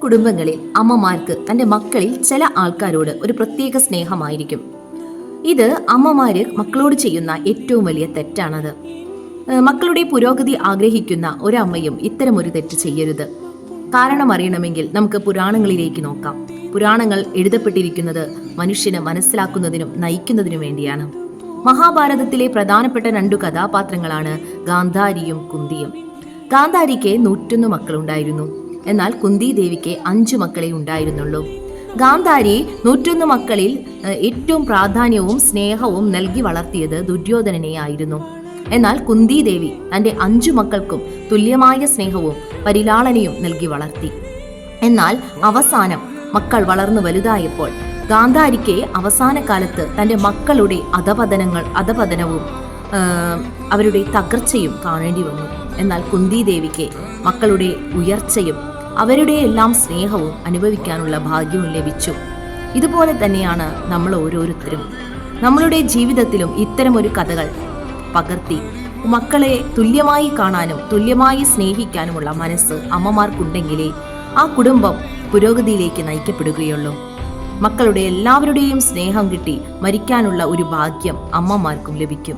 കുടുംബങ്ങളിൽ അമ്മമാർക്ക് തൻ്റെ മക്കളിൽ ചില ആൾക്കാരോട് ഒരു പ്രത്യേക സ്നേഹമായിരിക്കും. ഇത് അമ്മമാര് മക്കളോട് ചെയ്യുന്ന ഏറ്റവും വലിയ തെറ്റാണത്. മക്കളുടെ പുരോഗതി ആഗ്രഹിക്കുന്ന ഒരമ്മയും ഇത്തരമൊരു തെറ്റ് ചെയ്യരുത്. കാരണം അറിയണമെങ്കിൽ നമുക്ക് പുരാണങ്ങളിലേക്ക് നോക്കാം. പുരാണങ്ങൾ എഴുതപ്പെട്ടിരിക്കുന്നത് മനുഷ്യന് മനസ്സിലാക്കുന്നതിനും നയിക്കുന്നതിനും വേണ്ടിയാണ്. മഹാഭാരതത്തിലെ പ്രധാനപ്പെട്ട 2 കഥാപാത്രങ്ങളാണ് ഗാന്ധാരിയും കുന്തിയും. ഗാന്ധാരിക്ക് 101 മക്കളുണ്ടായിരുന്നു. എന്നാൽ കുന്തി ദേവിക്ക് 5 മക്കളെ ഉണ്ടായിരുന്നുള്ളൂ. ഗാന്ധാരി 101 മക്കളിൽ ഏറ്റവും പ്രാധാന്യവും സ്നേഹവും നൽകി വളർത്തിയത് ദുര്യോധനനെ ആയിരുന്നു. എന്നാൽ കുന്തി ദേവി തൻ്റെ 5 മക്കൾക്കും തുല്യമായ സ്നേഹവും പരിലാളനയും നൽകി വളർത്തി. എന്നാൽ അവസാനം മക്കൾ വളർന്നു വലുതായപ്പോൾ ഗാന്ധാരിക്ക് അവസാന കാലത്ത് തൻ്റെ മക്കളുടെ അധപതനവും അവരുടെ തകർച്ചയും കാണേണ്ടി വന്നു. എന്നാൽ കുന്തി ദേവിക്ക് മക്കളുടെ ഉയർച്ചയും അവരുടെ എല്ലാം സ്നേഹവും അനുഭവിക്കാനുള്ള ഭാഗ്യവും ലഭിച്ചു. ഇതുപോലെ തന്നെയാണ് നമ്മൾ ഓരോരുത്തരും നമ്മളുടെ ജീവിതത്തിലും ഇത്തരമൊരു കഥകൾ പകർത്തി മക്കളെ തുല്യമായി കാണാനും തുല്യമായി സ്നേഹിക്കാനുമുള്ള മനസ്സ് അമ്മമാർക്കുണ്ടെങ്കിലേ ആ കുടുംബം പുരോഗതിയിലേക്ക് നയിക്കപ്പെടുകയുള്ളൂ. മക്കളുടെ എല്ലാവരുടെയും സ്നേഹം കിട്ടി മരിക്കാനുള്ള ഒരു ഭാഗ്യം അമ്മമാർക്കും ലഭിക്കും.